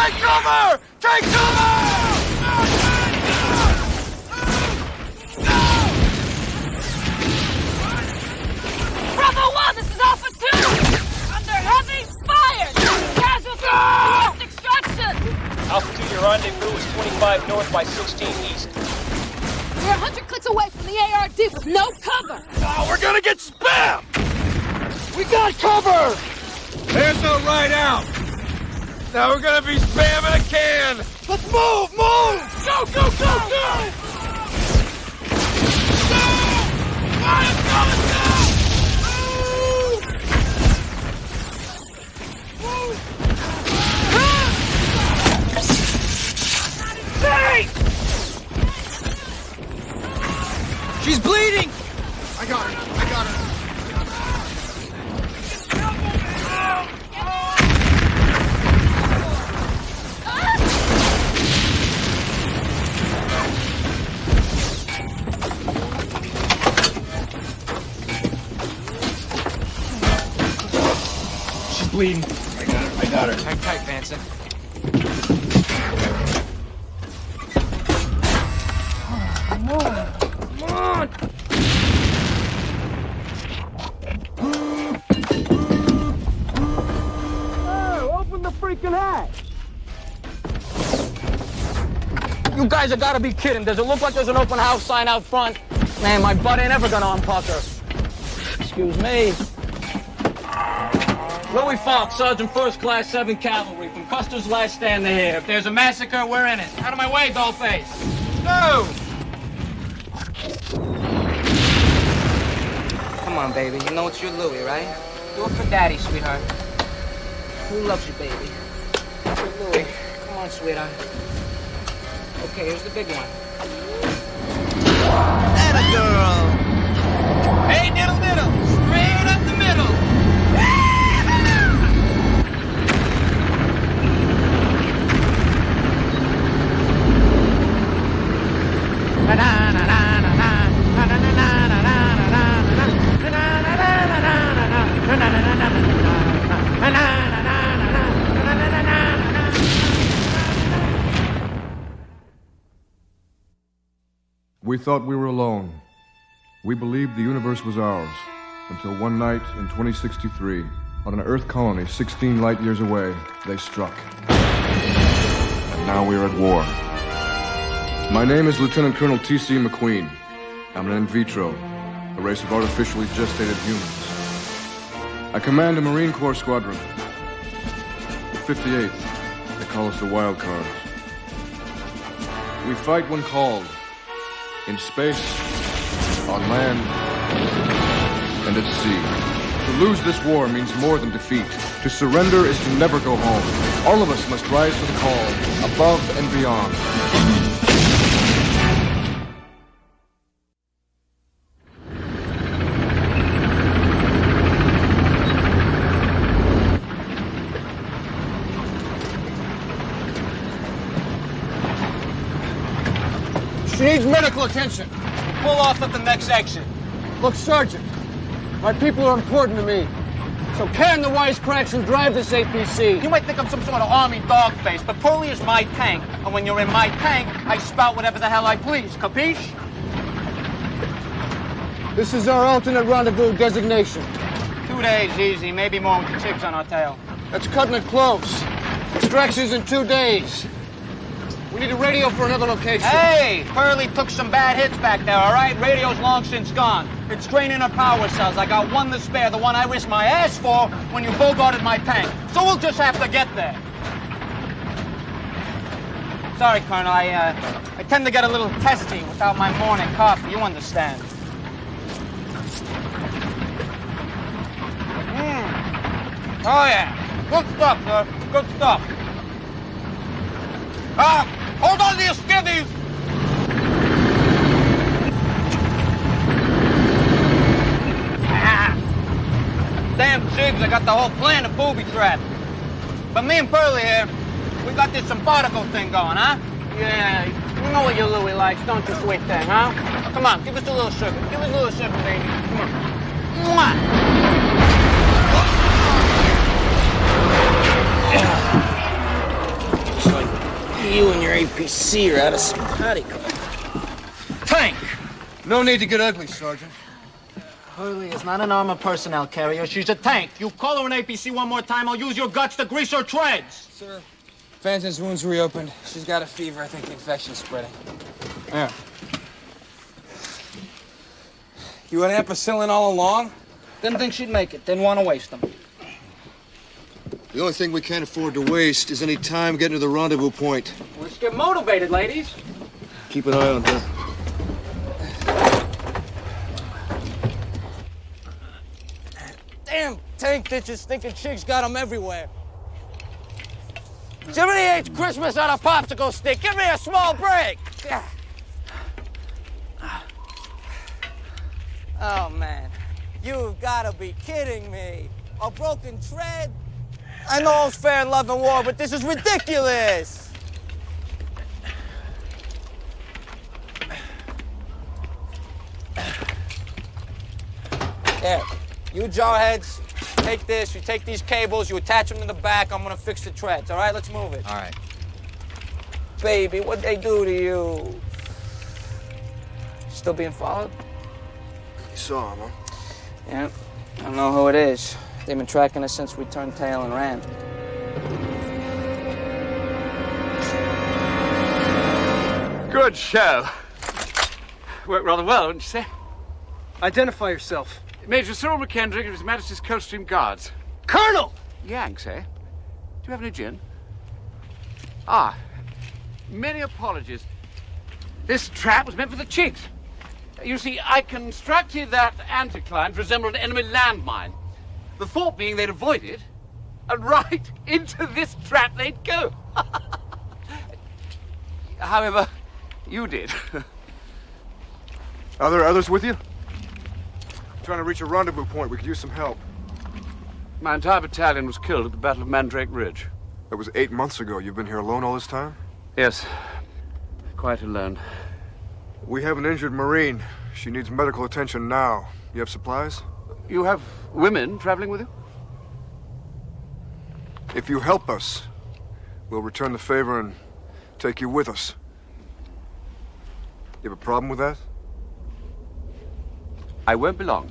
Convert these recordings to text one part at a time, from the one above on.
Take cover! Take cover! Bravo 1, this is Alpha 2! Under heavy fire! Casualty! Extraction! Alpha 2, your rendezvous is 25 north by 16 east. We're 100 clicks away from the ARD with no cover! Oh, we're gonna get spammed! We got cover! There's no right out! Now we're gonna be spamming a can! Let's move! Move! Go, go, go, go! Go! Fire's coming down! Hey! She's bleeding! I got her. I got her. She's bleeding. I got her. Hang tight, Vanson. Come on! Oh, open the freaking hatch! You guys have got to be kidding. Does it look like there's an open house sign out front? Man, my butt ain't ever gonna unpucker. Excuse me. Louis Falk, Sergeant First Class 7th Cavalry, from Custer's Last Stand to here. If there's a massacre, we're in it. Out of my way, dollface. No! Come on, baby. You know it's your Louis, right? Do it for Daddy, sweetheart. Who loves you, baby? Your Louis. Come on, sweetheart. Okay, here's the big one. Atta girl! Hey, diddle diddle, straight up the middle. We thought we were alone. We believed the universe was ours, until one night in 2063, on an Earth colony 16 light years away, they struck. And now we are at war. My name is Lieutenant Colonel T.C. McQueen. I'm an in vitro, a race of artificially gestated humans. I command a Marine Corps squadron. The 58th, they call us the Wild Cards. We fight when called. In space, on land, and at sea. To lose this war means more than defeat. To surrender is to never go home. All of us must rise to the call, above and beyond. She needs medical attention. Pull off at the next exit. Look, Sergeant, my people are important to me. So can the wisecracks and drive this APC. You might think I'm some sort of army dog face, but Pearlie is my tank. And when you're in my tank, I spout whatever the hell I please. Capiche? This is our alternate rendezvous designation. 2 days, easy. Maybe more with the chicks on our tail. That's cutting it close. Extraction's in 2 days. We need a radio for another location. Hey! Pearlie took some bad hits back there, all right? Radio's long since gone. It's draining her power cells. I got one to spare, the one I risked my ass for when you bogarted my tank. So we'll just have to get there. Sorry, Colonel, I tend to get a little testy without my morning coffee, you understand. Oh, yeah. Good stuff, sir. Good stuff. Hold on to your skivvies! Damn jigs, I got the whole plan to booby trap. But me and Pearlie here, we got this simpatico thing going, huh? Yeah, you know what your Louie likes, don't you, sweet thing, huh? Come on, give us a little sugar. Give us a little sugar, baby. Come on. Mwah! APC or out of simpatico. Tank! No need to get ugly, Sergeant. Hurley is not an armored personnel carrier. She's a tank. You call her an APC one more time, I'll use your guts to grease her treads. Sir, Phantom's wounds reopened. She's got a fever. I think the infection's spreading. Yeah. You had ampicillin all along? Didn't think she'd make it. Didn't want to waste them. The only thing we can't afford to waste is any time getting to the rendezvous point. Let's get motivated, ladies. Keep an eye on her. Damn tank ditches thinking chicks got them everywhere. Jiminy hates Christmas on a popsicle stick. Give me a small break. Oh, man. You've got to be kidding me. A broken tread? I know it's fair in love and war, but this is ridiculous. There. You jarheads, take this, you take these cables, you attach them to the back, I'm gonna fix the treads, all right? Let's move it. All right. Baby, what'd they do to you? Still being followed? You saw him, huh? Yeah, I don't know who it is. They've been tracking us since we turned tail and ran. Good show. Worked rather well, wouldn't you say? Identify yourself. Major Cyril McKendrick of His Majesty's Coldstream Guards. Colonel! Yanks, eh? Do you have any gin? Ah, many apologies. This trap was meant for the chicks. You see, I constructed that anticline to resemble an enemy landmine. The thought being they'd avoid it, and right into this trap they'd go. However, you did. Are there others with you? Trying to reach a rendezvous point. We could use some help. My entire battalion was killed at the Battle of Mandrake Ridge. That was 8 months ago. You've been here alone all this time? Yes, quite alone. We have an injured Marine. She needs medical attention now. You have supplies? You have women traveling with you? If you help us, we'll return the favor and take you with us. You have a problem with that? I won't be long.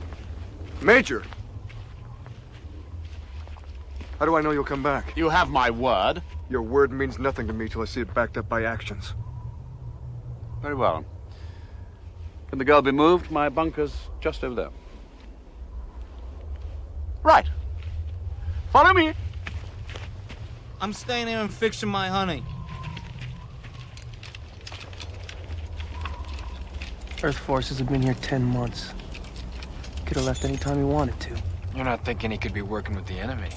Major! How do I know you'll come back? You have my word. Your word means nothing to me till I see it backed up by actions. Very well. Can the girl be moved? My bunker's just over there. Right. Follow me. I'm staying here and fixing my honey. Earth forces have been here 10 months. Could have left any time he wanted to. You're not thinking he could be working with the enemy?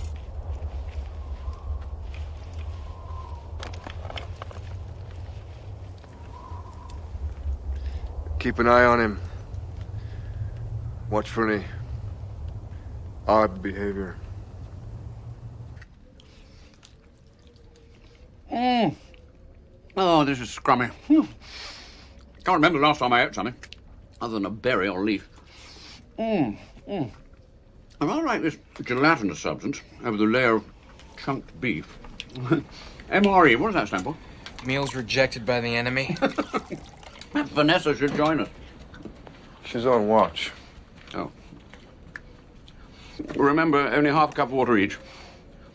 Keep an eye on him. Watch for any odd behavior. Oh, this is scrummy. Can't remember the last time I ate something, other than a berry or leaf. And I'll write this gelatinous substance over the layer of chunked beef. MRE, what does that stand for? Meals rejected by the enemy? Vanessa should join us. She's on watch. Oh. Remember, only half a cup of water each.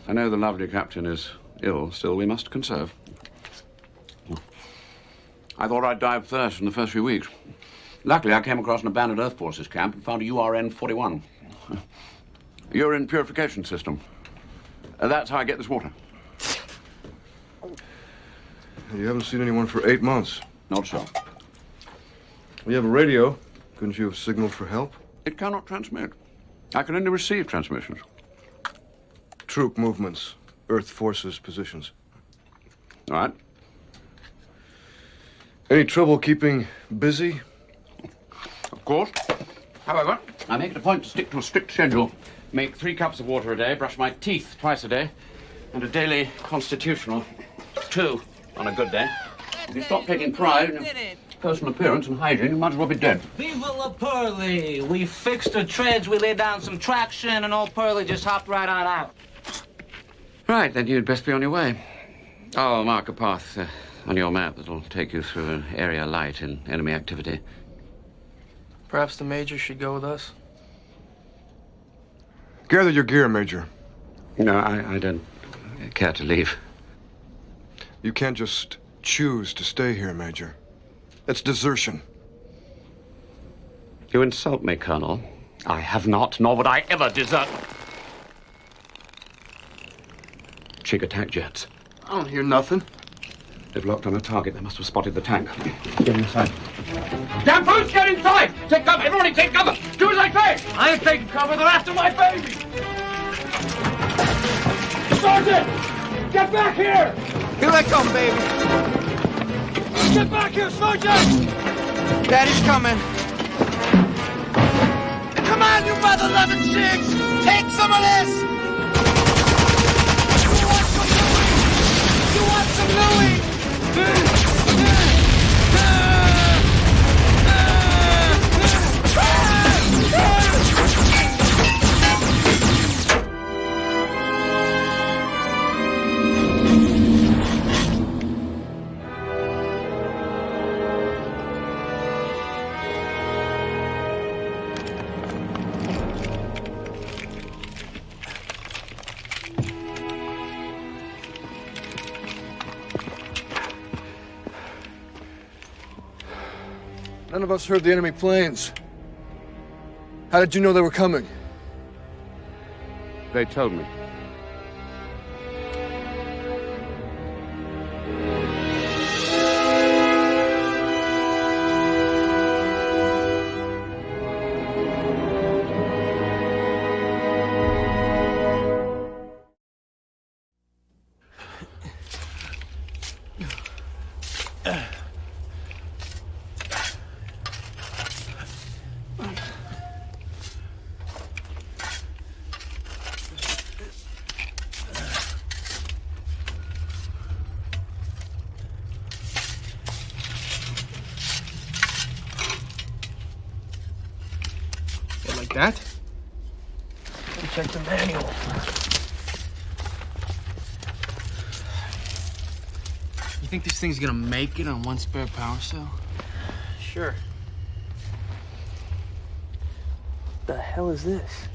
I know the lovely captain is ill, still we must conserve. I thought I'd die of thirst in the first few weeks. Luckily, I came across an abandoned Earth Forces camp and found a URN-41. Urine purification system. That's how I get this water. You haven't seen anyone for 8 months. Not so. You have a radio. Couldn't you have signaled for help? It cannot transmit. I can only receive transmissions. Troop movements. Earth Forces positions. All right. Any trouble keeping busy? Of course. However, I make it a point to stick to a strict schedule. Make 3 cups of water a day, brush my teeth twice a day, and a daily constitutional 2 on a good day. If you stop taking pride in your personal appearance and hygiene, you might as well be dead. Viva la Pearly! We fixed the treads, we laid down some traction, and old Pearly just hopped right on out. Right, then you'd best be on your way. I'll mark a path on your map that'll take you through an area light in enemy activity. Perhaps the Major should go with us? Gather your gear, Major. No, I don't care to leave. You can't just choose to stay here, Major. That's desertion. You insult me, Colonel. I have not, nor would I ever desert. Chig attack jets. I don't hear nothing. They've locked on a target. They must have spotted the tank. Get inside. Damn fools, get inside! Take cover! Everybody take cover! Do as I say! I ain't taking cover. They're after my baby. Sergeant! Get back here! Here I come, baby. Get back here, Sergeant! Daddy's coming. Come on, you mother-loving chicks! Take some of this! You want some Louis? None of us heard the enemy planes. How did you know they were coming? They told me. That? Check the manual. You think this thing's gonna make it on one spare power cell? Sure. The hell is this?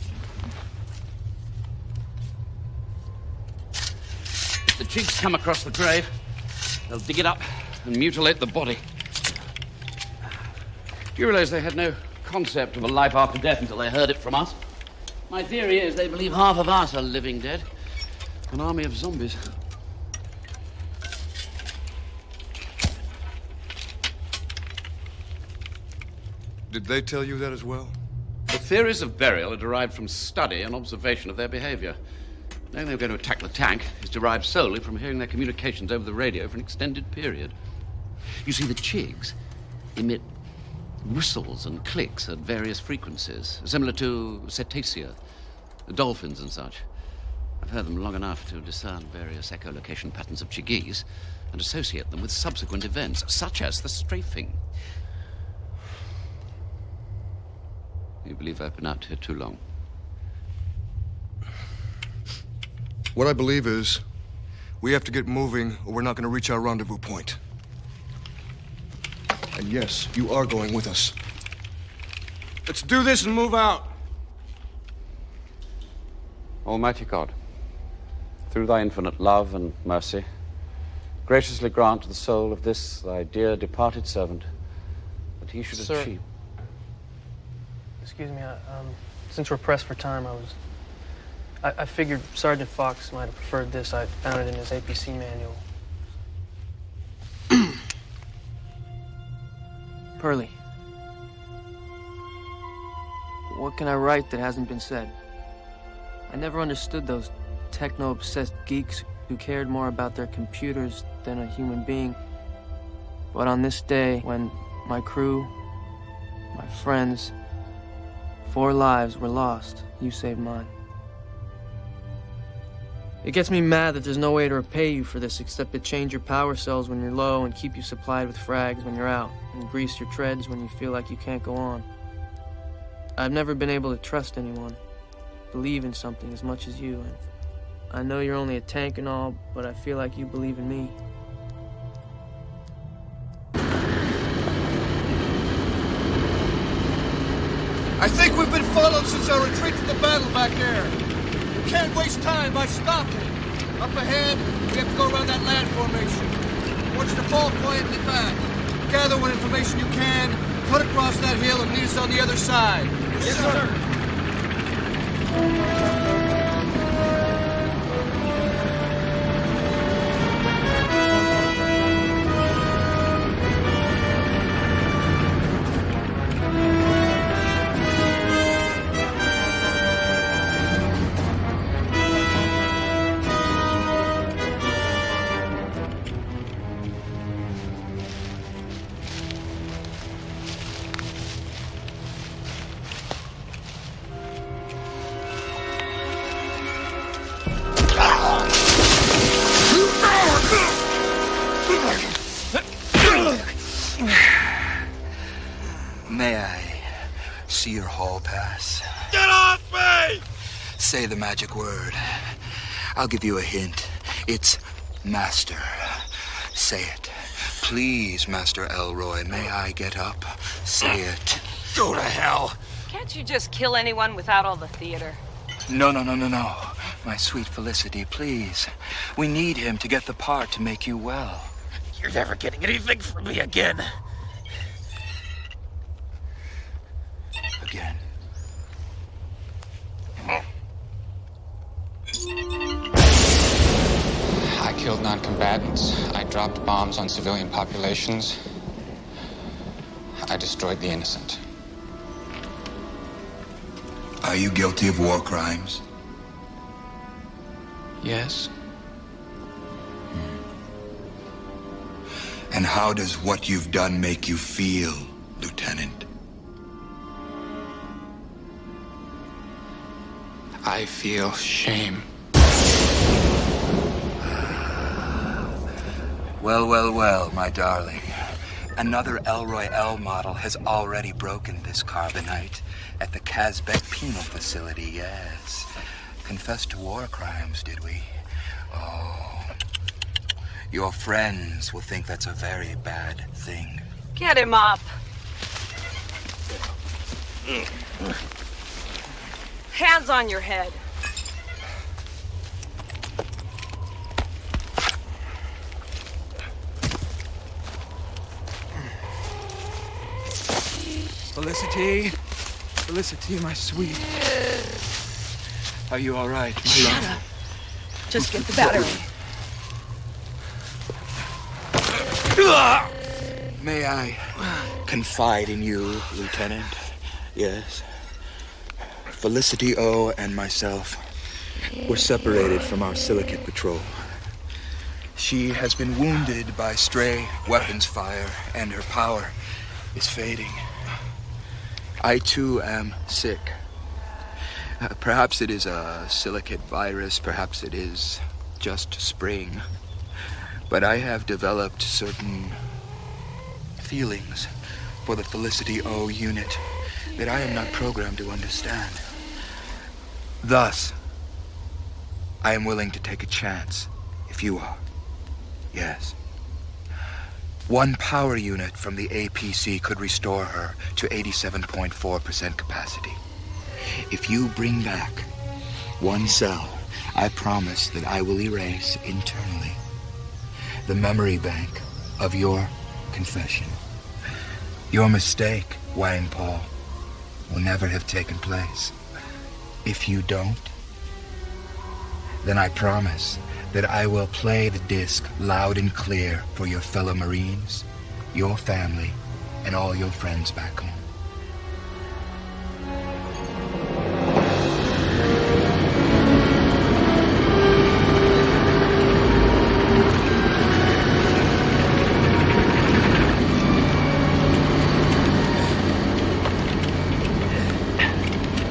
If the Chigs come across the grave, they'll dig it up and mutilate the body. Do you realize they had no concept of a life after death until they heard it from us? My theory is they believe half of us are living dead. An army of zombies. Did they tell you that as well? The theories of burial are derived from study and observation of their behavior. Knowing they were going to attack the tank is derived solely from hearing their communications over the radio for an extended period. You see, the Chigs emit whistles and clicks at various frequencies, similar to cetacea, dolphins and such. I've heard them long enough to discern various echolocation patterns of Chigese and associate them with subsequent events, such as the strafing. You believe I've been out here too long? What I believe is we have to get moving or we're not going to reach our rendezvous point. And yes, you are going with us. Let's do this and move out. Almighty God, through thy infinite love and mercy, graciously grant to the soul of this thy dear departed servant that he should achieve. Excuse me, since we're pressed for time, I figured Sergeant Fox might have preferred this. I found it in his APC manual. Pearlie, what can I write that hasn't been said? I never understood those techno-obsessed geeks who cared more about their computers than a human being. But on this day, when my crew, my friends, 4 lives were lost, you saved mine. It gets me mad that there's no way to repay you for this except to change your power cells when you're low and keep you supplied with frags when you're out, and grease your treads when you feel like you can't go on. I've never been able to trust anyone, believe in something as much as you, and I know you're only a tank and all, but I feel like you believe in me. I think we've been followed since our retreat to the battle back there. We can't waste time by stopping. Up ahead, we have to go around that land formation. I want you to fall quietly back. Gather what information you can, cut across that hill, and meet us on the other side. Yes, sir. May I see your hall pass? Get off me! Say the magic word. I'll give you a hint. It's Master. Say it. Please, Master Elroy, may I get up? Say it. Go to hell! Can't you just kill anyone without all the theater? No. My sweet Felicity, please. We need him to get the part to make you well. You're never getting anything from me again. Again. I killed non-combatants. I dropped bombs on civilian populations. I destroyed the innocent. Are you guilty of war crimes? Yes. And how does what you've done make you feel, Lieutenant? I feel shame. Well, my darling. Another Elroy L model has already broken this carbonite at the Kazbek penal facility, yes. Confessed to war crimes, did we? Oh. Your friends will think that's a very bad thing. Get him up. Hands on your head. Felicity, my sweet. Are you all right? Shut up. Just get the battery. May I confide in you, Lieutenant? Yes. Felicity O and myself were separated from our silicate patrol. She has been wounded by stray weapons fire, and her power is fading. I, too, am sick. Perhaps it is a silicate virus, perhaps it is just spring. But I have developed certain feelings for the Felicity O unit that I am not programmed to understand. Thus, I am willing to take a chance, if you are. Yes. One power unit from the APC could restore her to 87.4% capacity. If you bring back one cell, I promise that I will erase internally the memory bank of your confession. Your mistake, Wang Paul, will never have taken place. If you don't, then I promise that I will play the disc loud and clear for your fellow Marines, your family, and all your friends back home.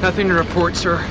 Nothing to report, sir.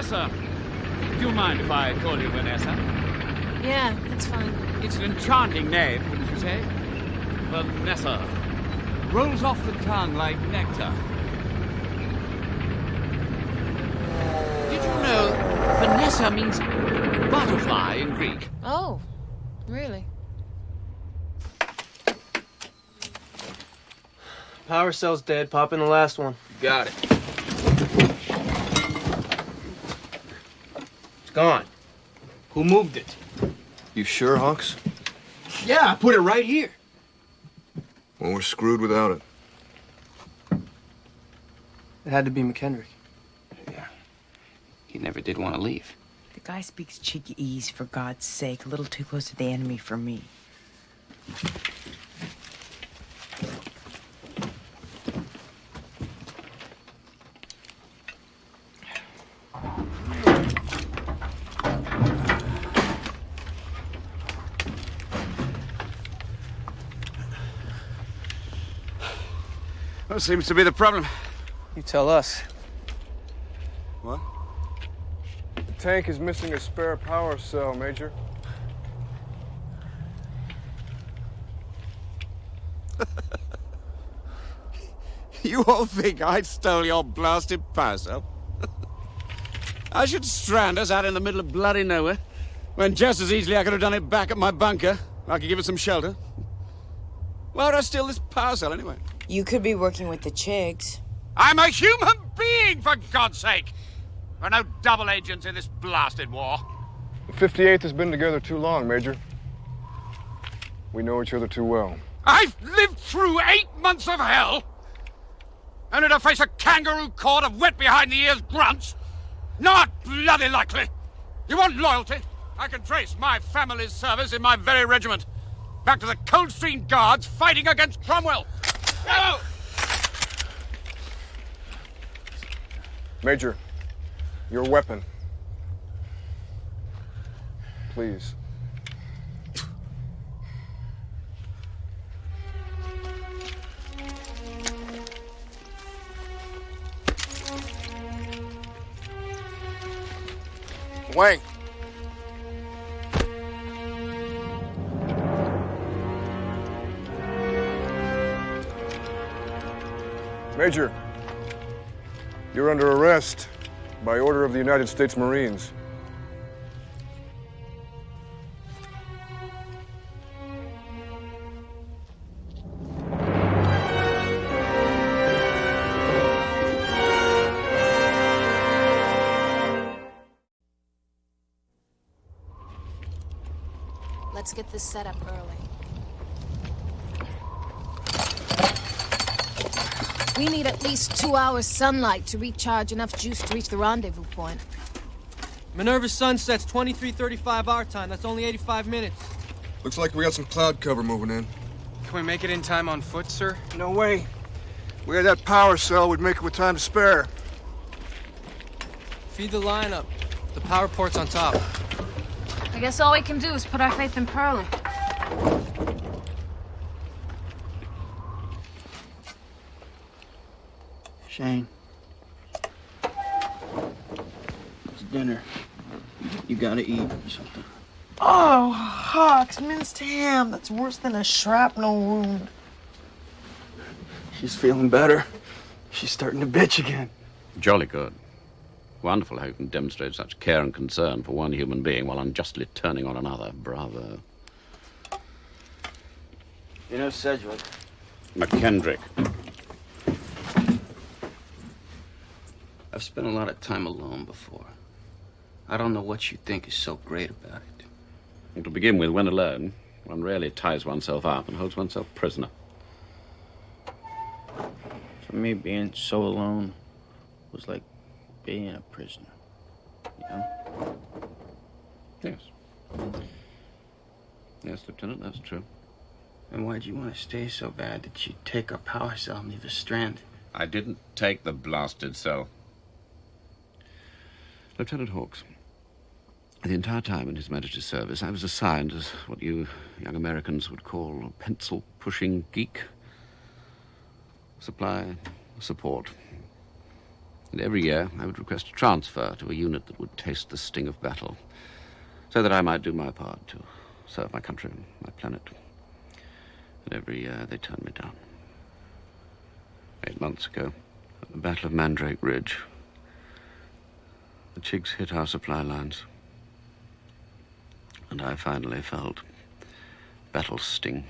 Vanessa. Do you mind if I call you Vanessa? Yeah, that's fine. It's an enchanting name, wouldn't you say? Vanessa. Rolls off the tongue like nectar. Did you know Vanessa means butterfly in Greek? Oh, really? Power cell's dead. Pop in the last one. Got it. It's gone. Who moved it? You sure, Hawks? Yeah, I put it right here. Well, we're screwed without it. It had to be McKendrick. Yeah. He never did want to leave. The guy speaks Cheekese, for God's sake. A little too close to the enemy for me. What seems to be the problem? You tell us. What? The tank is missing a spare power cell, Major. You all think I stole your blasted power cell? I should strand us out in the middle of bloody nowhere, when just as easily I could have done it back at my bunker. I could give it some shelter. Why would I steal this power cell anyway? You could be working with the Chigs. I'm a human being, for God's sake! There are no double agents in this blasted war. The 58th has been together too long, Major. We know each other too well. I've lived through 8 months of hell, only to face a kangaroo court of wet-behind-the-ears grunts. Not bloody likely. You want loyalty? I can trace my family's service in my very regiment, back to the Coldstream Guards fighting against Cromwell. Go! Major, your weapon. Please. Wang. Major, you're under arrest by order of the United States Marines. Let's get this set up early. We need at least 2 hours sunlight to recharge enough juice to reach the rendezvous point. Minerva's sun sets 23:35 our time. That's only 85 minutes. Looks like we got some cloud cover moving in. Can we make it in time on foot, sir? No way. We had that power cell, we'd make it with time to spare. Feed the lineup. The power port's on top. I guess all we can do is put our faith in Pearlie. Shane. It's dinner. You gotta eat or something. Oh, Hawks, minced ham. That's worse than a shrapnel wound. She's feeling better. She's starting to bitch again. Jolly good. Wonderful how you can demonstrate such care and concern for one human being while unjustly turning on another. Bravo. You know Sedgwick? McKendrick. I've spent a lot of time alone before. I don't know what you think is so great about it. Well, to begin with, when alone, one rarely ties oneself up and holds oneself prisoner. For me, being so alone was like being a prisoner, you know? Yes. Yes, Lieutenant, that's true. And why'd you want to stay so bad that you'd take our power cell and leave us stranded? I didn't take the blasted cell. Lieutenant Hawks, the entire time in His Majesty's service, I was assigned as what you young Americans would call a pencil-pushing geek. Supply, support. And every year I would request a transfer to a unit that would taste the sting of battle, so that I might do my part to serve my country and my planet. And every year they turned me down. 8 months ago, at the Battle of Mandrake Ridge, the Chigs hit our supply lines. And I finally felt battle's sting.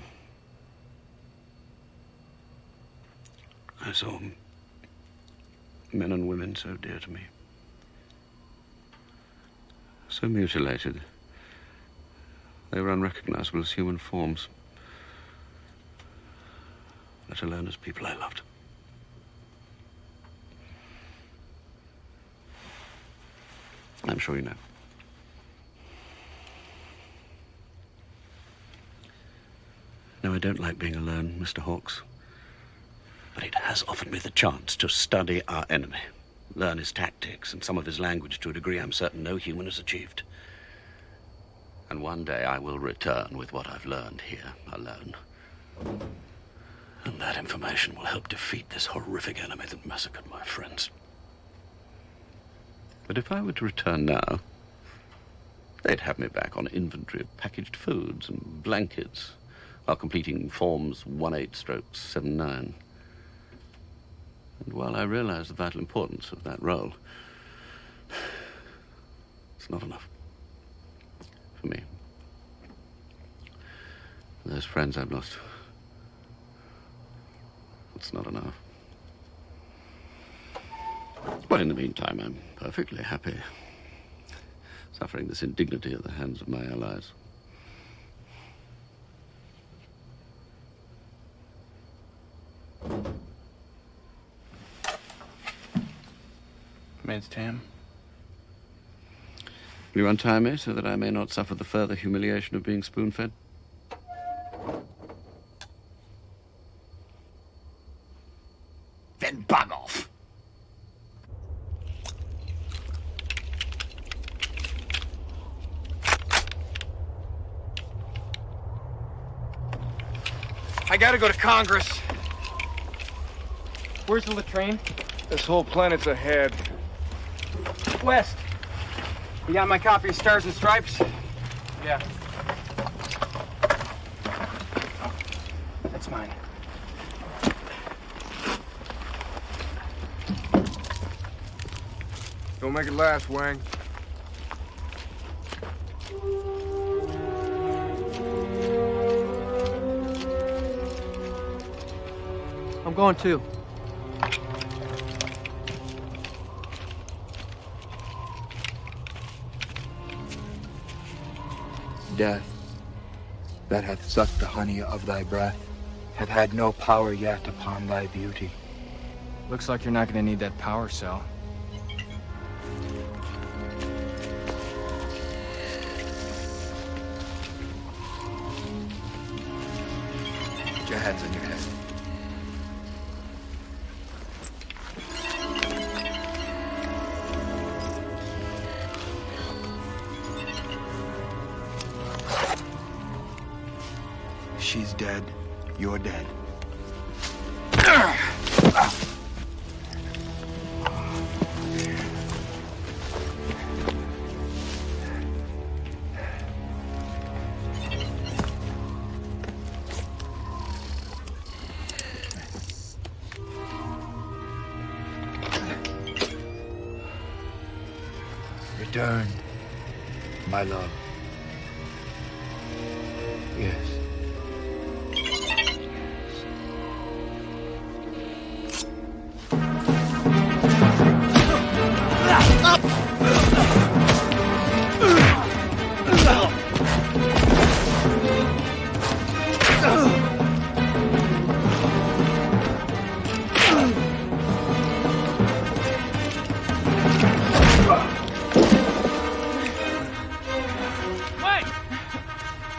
I saw men and women so dear to me, so mutilated. They were unrecognizable as human forms, let alone as people I loved. I'm sure you know. No, I don't like being alone, Mr. Hawkes. But it has offered me the chance to study our enemy, learn his tactics and some of his language to a degree I'm certain no human has achieved. And one day I will return with what I've learned here, alone. And that information will help defeat this horrific enemy that massacred my friends. But if I were to return now, they'd have me back on inventory of packaged foods and blankets, while completing forms 18/79. And while I realize the vital importance of that role, it's not enough for me. For those friends I've lost, it's not enough. But in the meantime, I'm perfectly happy, suffering this indignity at the hands of my allies. Miss Tam? Will you untie me so that I may not suffer the further humiliation of being spoon-fed? Then bug off. I gotta go to Congress. Where's the latrine? This whole planet's ahead. West. You got my copy of Stars and Stripes? Yeah. That's mine. Don't make it last, Wang. I'm going too. Death, that hath sucked the honey of thy breath, hath had no power yet upon thy beauty. Looks like you're not gonna need that power cell. Put your hands on your head. She's dead. You're dead. Return, my love. Yes.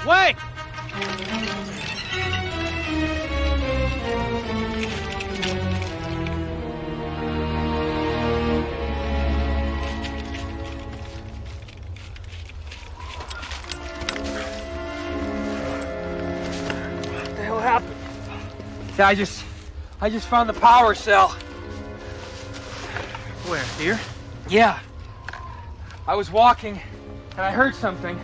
Wait! What the hell happened? I just found the power cell. Where? Here? Yeah. I was walking, and I heard something.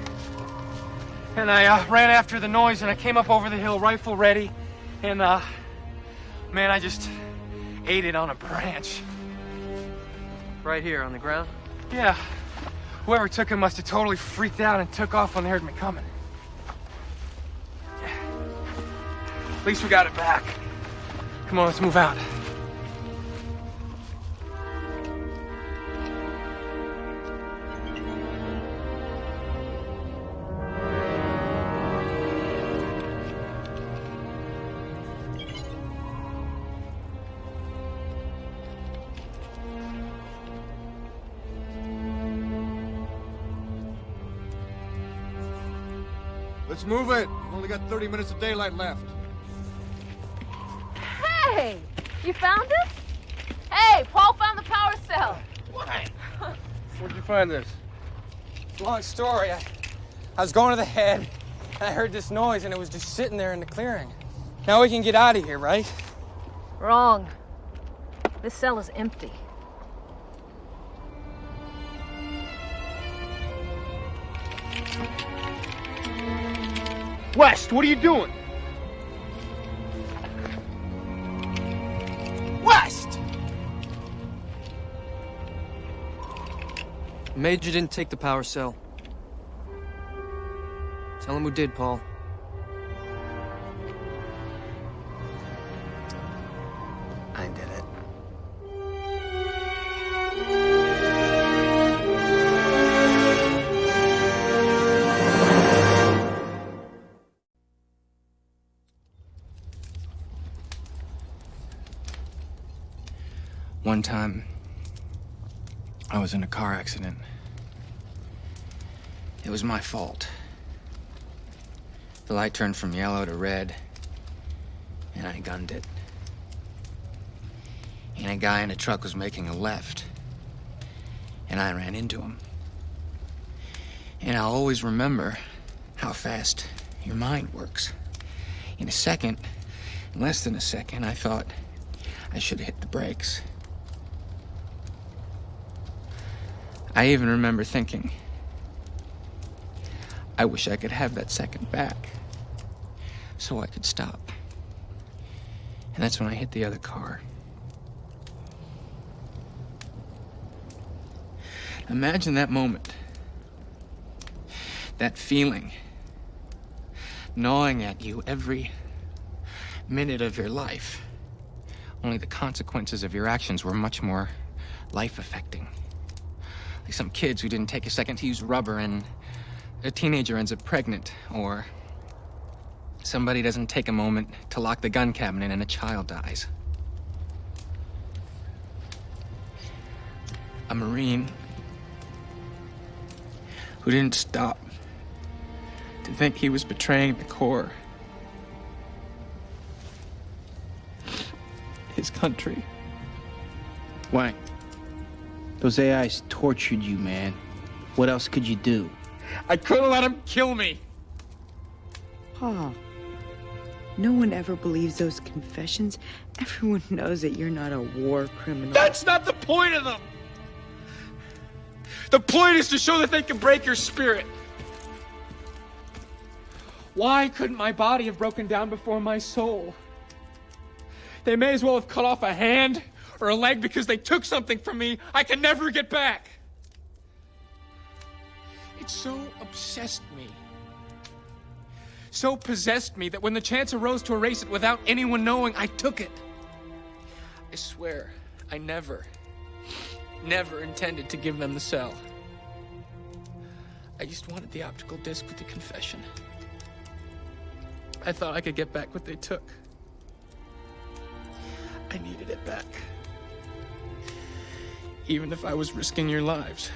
And I ran after the noise, and I came up over the hill, rifle ready. And, man, I just ate it on a branch. Right here, on the ground? Yeah. Whoever took it must have totally freaked out and took off when they heard me coming. Yeah. At least we got it back. Come on, let's move out. Let's move it. We've only got 30 minutes of daylight left. Hey! You found it? Hey, Paul found the power cell. Why? Where'd you find this? Long story. I was going to the head, and I heard this noise, and it was just sitting there in the clearing. Now we can get out of here, right? Wrong. This cell is empty. West, what are you doing? West! Major didn't take the power cell. Tell him who did, Paul. I did it. One time, I was in a car accident. It was my fault. The light turned from yellow to red, and I gunned it. And a guy in a truck was making a left, and I ran into him. And I'll always remember how fast your mind works. In a second, in less than a second, I thought I should have hit the brakes. I even remember thinking, I wish I could have that second back so I could stop. And that's when I hit the other car. Imagine that moment, that feeling, gnawing at you every minute of your life. Only the consequences of your actions were much more life-affecting. Like some kids who didn't take a second to use rubber and a teenager ends up pregnant, or somebody doesn't take a moment to lock the gun cabinet and a child dies. A Marine who didn't stop to think he was betraying the Corps, his country. Why? Those AIs tortured you, man. What else could you do? I couldn't let him kill me. Paul, no one ever believes those confessions. Everyone knows that you're not a war criminal. That's not the point of them. The point is to show that they can break your spirit. Why couldn't my body have broken down before my soul? They may as well have cut off a hand or a leg because they took something from me I can never get back. It so obsessed me, so possessed me that when the chance arose to erase it without anyone knowing, I took it. I swear, I never intended to give them the cell. I just wanted the optical disc with the confession. I thought I could get back what they took. I needed it back. Even if I was risking your lives.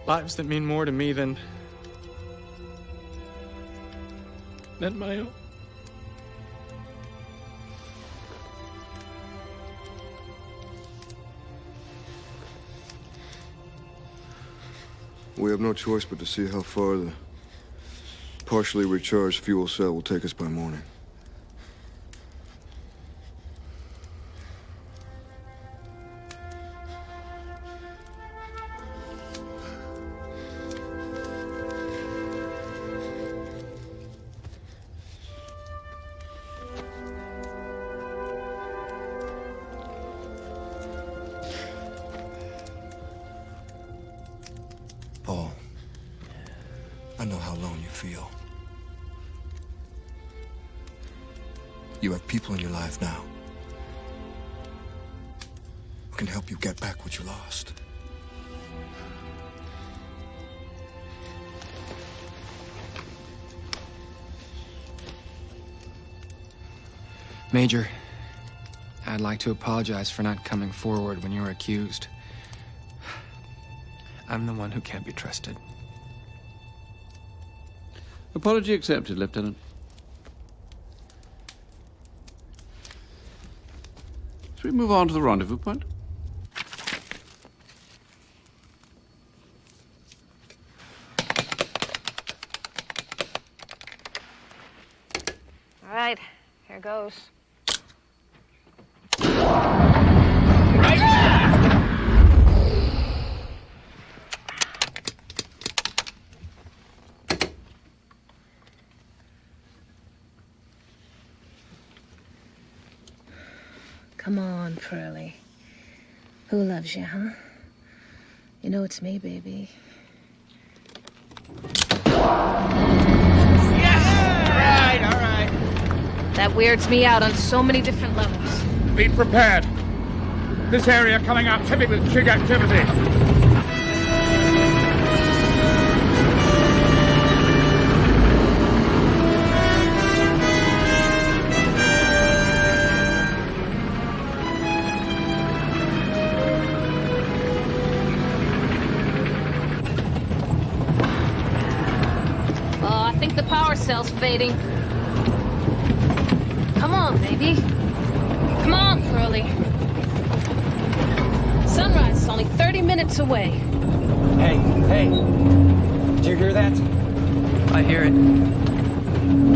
Lives that mean more to me than my own. We have no choice but to see how far the partially recharged fuel cell will take us by morning. feel. You have people in your life now who can help you get back what you lost. Major, I'd like to apologize for not coming forward when you were accused. I'm the one who can't be trusted. Apology accepted, Lieutenant. Shall we move on to the rendezvous point? All right, here goes. Come on, Pearlie. Who loves you, huh? You know it's me, baby. Yes! All right. That weirds me out on so many different levels. Be prepared. This area coming up heavy with Chig activity. Cell's fading. Come on, baby. Come on, Pearlie. Sunrise is only 30 minutes away. Hey. Did you hear that? I hear it.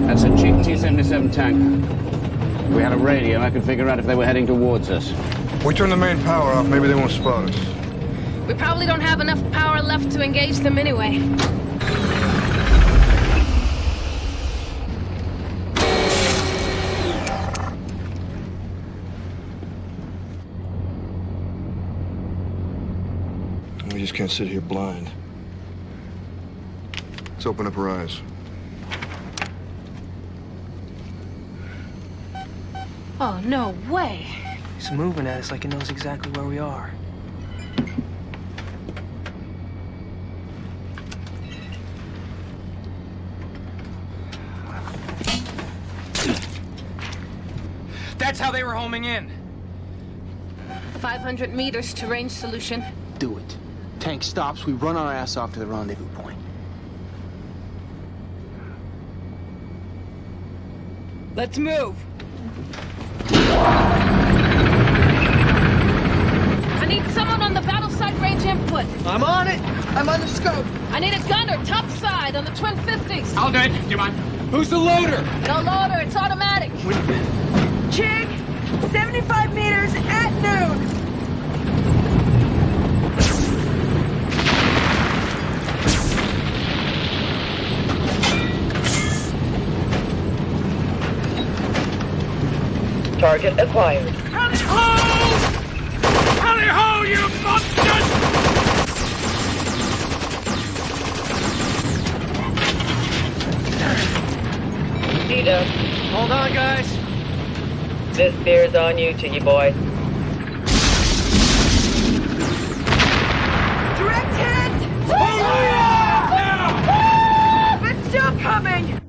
That's a cheap T-77 tank. If we had a radio, I could figure out if they were heading towards us. We turn the main power off, maybe they won't spot us. We probably don't have enough power left to engage them anyway. We just can't sit here blind. Let's open up her eyes. Oh, no way. He's moving at us like he knows exactly where we are. That's how they were homing in. 500 meters to range solution. Do it. Tank stops, we run our ass off to the rendezvous point. Let's move. I need someone on the battle side range input. I'm on it. I'm on the scope. I need a gunner top side on the twin 50s. I'll do it. Do you mind? Who's the loader? No loader, it's automatic. Chig, 75 meters at noon. Target acquired. Tally ho! Tally ho, you monsters! D-Dub. Hold on, guys. This beer's on you, Chiggy boy. Direct hit! It's still coming!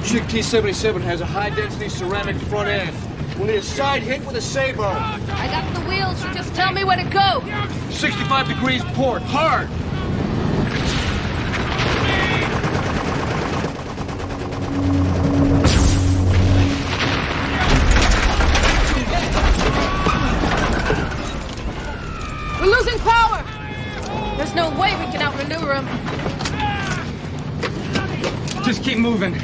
Chig T-77 has a high-density ceramic front end. We'll need a side hit with a sabot. I got the wheels, you just tell me where to go. 65 degrees port, hard. We're losing power. There's no way we can outmaneuver him. Just keep moving.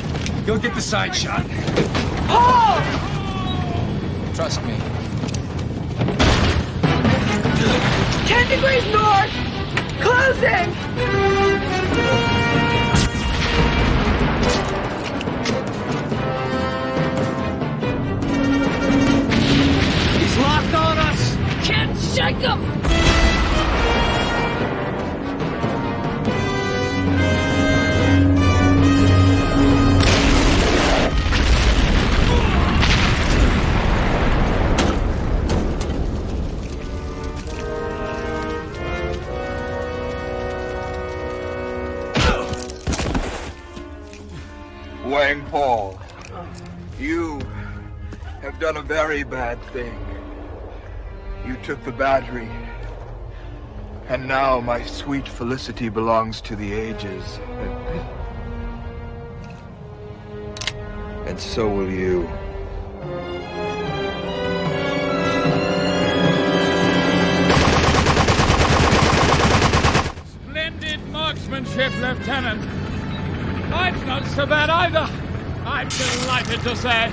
You'll get the side shot. Hold! Trust me. 10 degrees north! Closing! Shake him! Wang Paul, you have done a very bad thing. You took the battery, and now my sweet Felicity belongs to the ages. And so will you. Splendid marksmanship, Lieutenant. Mine's not so bad either. I'm delighted to say.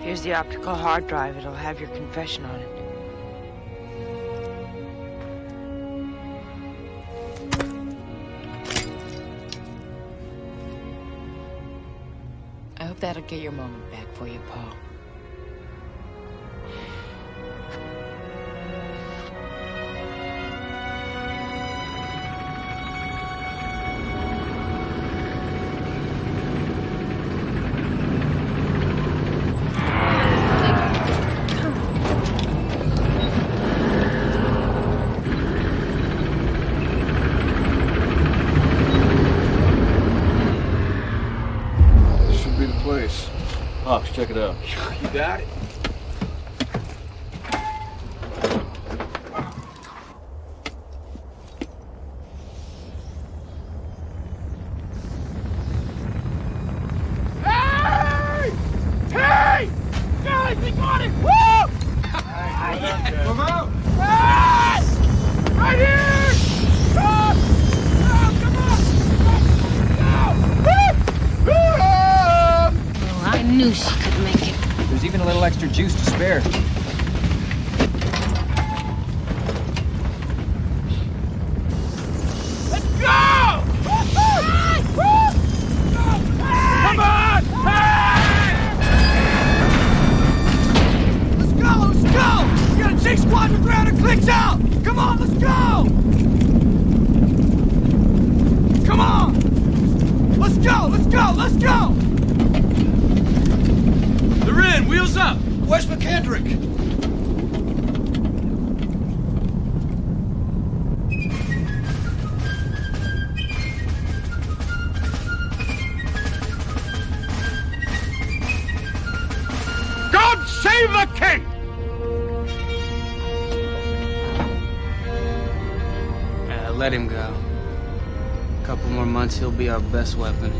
Here's the optical hard drive. It'll have your confession on it. I hope that'll get your moment back for you, Paul. Pops, check it out. You got it. Hey! Hey! Guys, we got it! Woo! Come out! Hey! Right here! Come on! Go! Oh, I knew she could make it. There's even a little extra juice to spare. Let's go! Come on! Hey! Let's go! Let's go! We got a chase squadron ground and clicks out! Come on, let's go! Come on! Let's go! Let's go! Let's go! They're in! Wheels up! Where's McKendrick? God save the king! Let him go. A couple more months, he'll be our best weapon.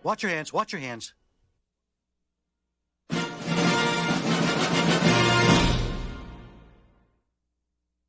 Watch your hands, watch your hands.